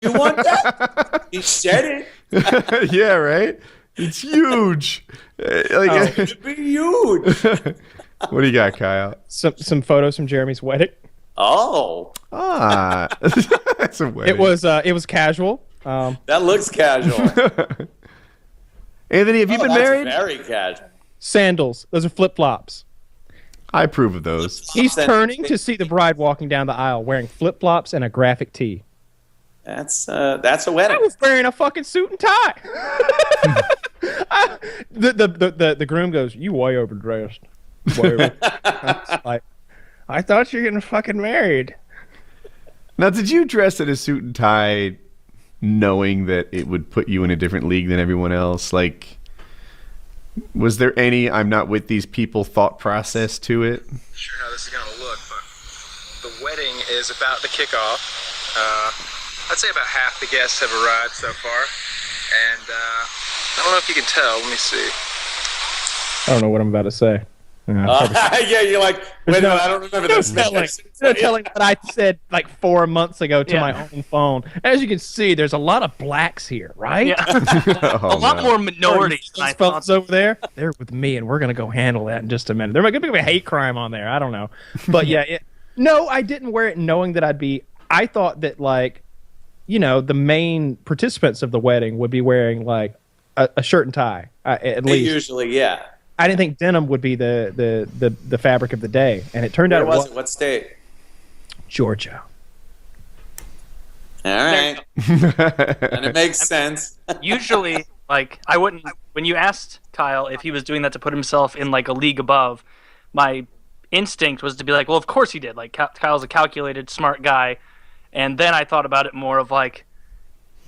You want that? He said it. Yeah, right? It's huge. It'd be huge. What do you got, Kyle? Some photos from Jeremy's wedding. Oh. That's a wedding. It was casual. That looks casual. Anthony, have you been married? Very casual. Sandals. Those are flip-flops. I approve of those. He's turning to see the bride walking down the aisle wearing flip-flops and a graphic tee. That's a wedding. I was wearing a fucking suit and tie. The groom goes, "You way overdressed." I thought you were getting fucking married. Now, did you dress in a suit and tie knowing that it would put you in a different league than everyone else? Like, was there any "I'm not with these people" thought process to it? Sure how this is going to look, but the wedding is about to kick off. I'd say about half the guests have arrived so far, and I don't know if you can tell. Let me see. I don't know what I'm about to say. Yeah, you're like, wait a minute, I don't remember this. No telling what I said like 4 months ago to my own phone. As you can see, there's a lot of blacks here, right? Yeah. A lot more minorities than I thought. Fellas over there, they're with me, and we're going to go handle that in just a minute. There might be a hate crime on there. I don't know. But yeah, no, I didn't wear it knowing that I thought that, like, you know, the main participants of the wedding would be wearing like a shirt and tie, at least. Usually, yeah. I didn't think denim would be the fabric of the day, and it turned out. Where was it? What state? Georgia. All right, and it makes sense. Usually, like, I wouldn't. When you asked Kyle if he was doing that to put himself in like a league above, my instinct was to be like, well, of course he did. Like, Kyle's a calculated, smart guy, and then I thought about it more of like,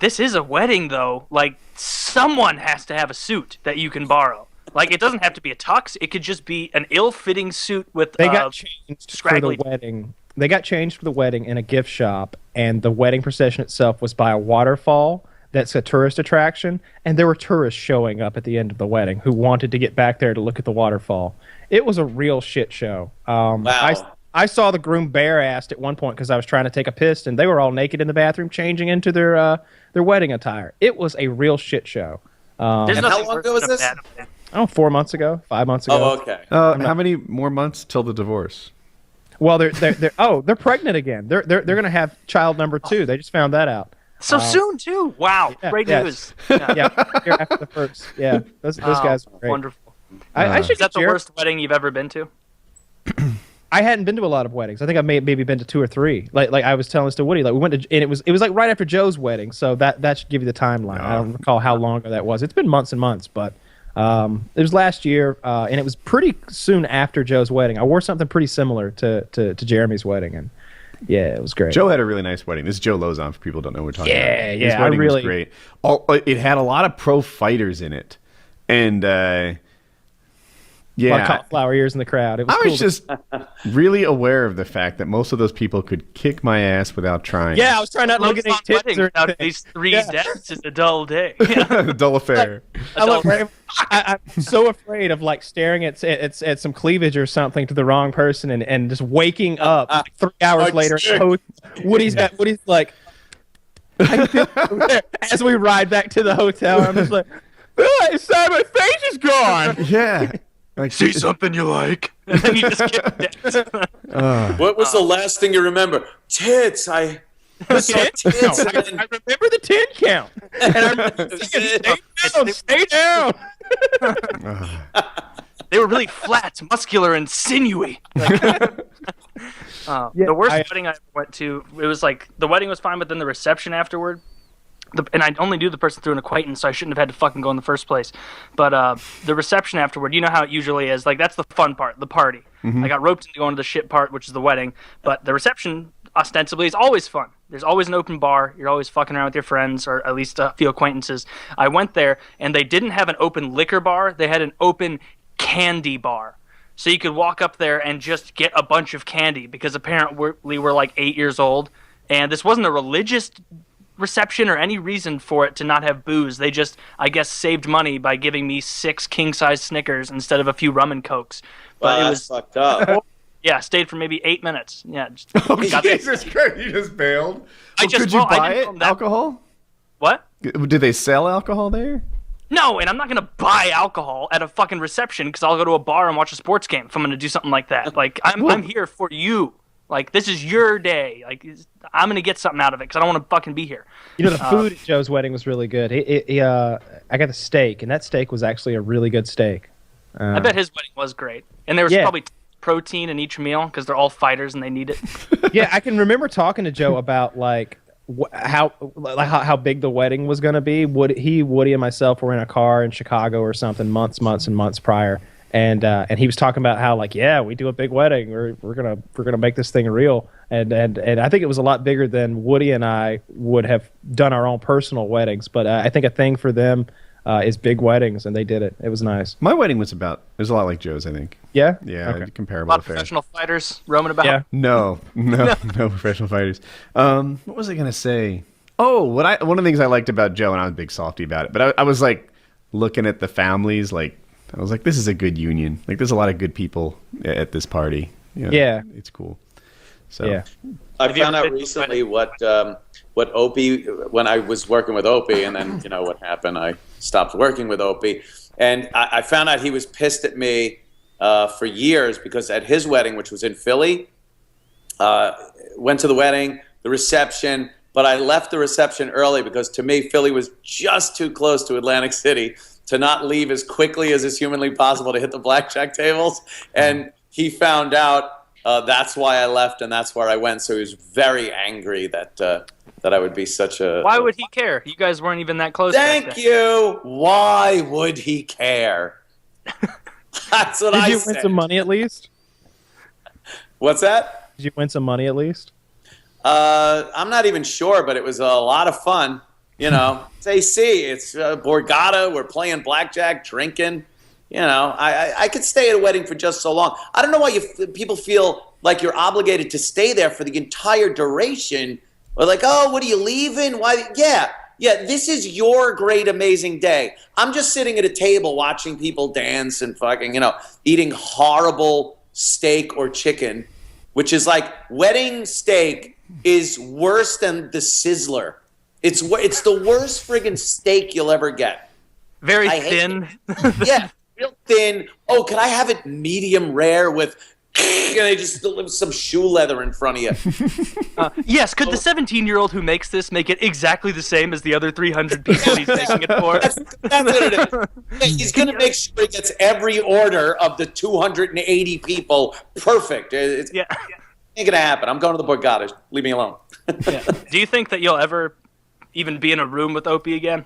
this is a wedding though. Like, someone has to have a suit that you can borrow. Like, it doesn't have to be a tux. It could just be an ill-fitting suit with They got changed for the wedding. They got changed for the wedding in a gift shop, and the wedding procession itself was by a waterfall that's a tourist attraction, and there were tourists showing up at the end of the wedding who wanted to get back there to look at the waterfall. It was a real shit show. Wow. I saw the groom bare-assed at one point because I was trying to take a piss, and they were all naked in the bathroom changing into their wedding attire. It was a real shit show. And how long ago was this? 4 months ago, 5 months ago. Oh, okay. How many more months till the divorce? Well, they're pregnant again. They're gonna have child number 2. They just found that out. So soon too. Wow, great news. Yeah, year after the first. Yeah, those guys are great. Wonderful. I should Is that the worst wedding you've ever been to? I hadn't been to a lot of weddings. I think I maybe been to 2 or 3. Like I was telling this to Woody, like we went to, and it was like right after Joe's wedding. So that should give you the timeline. I don't recall how long ago that was. It's been months and months, but. It was last year, and it was pretty soon after Joe's wedding. I wore something pretty similar to Jeremy's wedding, and yeah, it was great. Joe had a really nice wedding. This is Joe Lozon, for people who don't know what we're talking about. Yeah, His wedding was great. It had a lot of pro fighters in it, and a lot of cauliflower ears in the crowd. It was I was just really aware of the fact that most of those people could kick my ass without trying. Yeah, I was trying not to look at any tits without these 3 deaths is a dull day. A dull affair. I'm so afraid of like staring at some cleavage or something to the wrong person and just waking up like 3 hours later. Woody's like, as we ride back to the hotel, I'm just like, inside my face is gone. Yeah. Like, see something you like. And then you just get dead. What was the last thing you remember? Tits. I saw tits. I remember the 10 count. And I remember stay down. They were really flat, muscular, and sinewy. The worst wedding I ever went to, it was like, the wedding was fine, but then the reception afterward, and I only knew the person through an acquaintance, so I shouldn't have had to fucking go in the first place. But the reception afterward, you know how it usually is. Like, that's the fun part, the party. Mm-hmm. I got roped into going to the shit part, which is the wedding. But the reception, ostensibly, is always fun. There's always an open bar. You're always fucking around with your friends, or at least a few acquaintances. I went there, and they didn't have an open liquor bar. They had an open candy bar. So you could walk up there and just get a bunch of candy, because apparently we're like 8 years old. And this wasn't a religious reception or any reason for it to not have booze. They just, I guess, saved money by giving me 6 king-size Snickers instead of a few rum and Cokes. But it was fucked up. Yeah, stayed for maybe 8 minutes. Yeah. Just Oh, got Jesus Christ, you just bailed. Could you I buy didn't it? know that- Alcohol? What? Did they sell alcohol there? No, and I'm not gonna buy alcohol at a fucking reception because I'll go to a bar and watch a sports game if I'm gonna do something like that. Like I'm here for you. Like this is your day. Like I'm gonna get something out of it because I don't want to fucking be here. You know, the food at Joe's wedding was really good. I got the steak, and that steak was actually a really good steak. I bet his wedding was great, and there was probably protein in each meal because they're all fighters and they need it. Yeah, I can remember talking to Joe about like how big the wedding was going to be. Woody, and myself were in a car in Chicago or something months and months prior, and he was talking about how like we do a big wedding. We're gonna make this thing real, and I think it was a lot bigger than Woody and I would have done our own personal weddings. But I think a thing for them is big weddings, and they did it. It was nice. My wedding was a lot like Joe's, I think. Yeah? Yeah, Okay. A comparable lot of affair. professional fighters roaming about. Yeah. No professional fighters. What was I gonna say? Oh, one of the things I liked about Joe, and I was a big softy about it, but I was like looking at the families, like I was like, this is a good union. Like there's a lot of good people at this party. You know, Yeah. it's cool. So Yeah. I found out recently what Opie, when I was working with Opie, and then you know what happened, I stopped working with Opie, and I found out he was pissed at me for years because at his wedding, which was in Philly, went to the wedding, the reception, but I left the reception early because to me Philly was just too close to Atlantic City to not leave as quickly as is humanly possible to hit the blackjack tables, and he found out. That's why I left, and that's where I went. So he was very angry that I would be such a. Why would he care? You guys weren't even that close. Thank you. Why would he care? That's what I Did you said. win some money at least? What's that? Did you win some money at least? I'm not even sure, but it was a lot of fun. You know, it's AC. It's Borgata. We're playing blackjack, drinking. You know, I could stay at a wedding for just so long. I don't know why people feel like you're obligated to stay there for the entire duration. Or like, oh, what are you leaving? Why? Yeah, this is your great, amazing day. I'm just sitting at a table watching people dance and fucking, you know, eating horrible steak or chicken, which is like wedding steak is worse than the Sizzler. It's the worst friggin' steak you'll ever get. Very I hate thin. Yeah. Real thin. Oh, can I have it medium rare with and they just deliver some shoe leather in front of you? Yes, could the 17-year-old who makes this make it exactly the same as the other 300 people he's making it for? That's what it is. He's going to make sure he gets every order of the 280 people perfect. It's Yeah. ain't going to happen. I'm going to the Borgata. Leave me alone. Yeah. Do you think that you'll ever even be in a room with Opie again?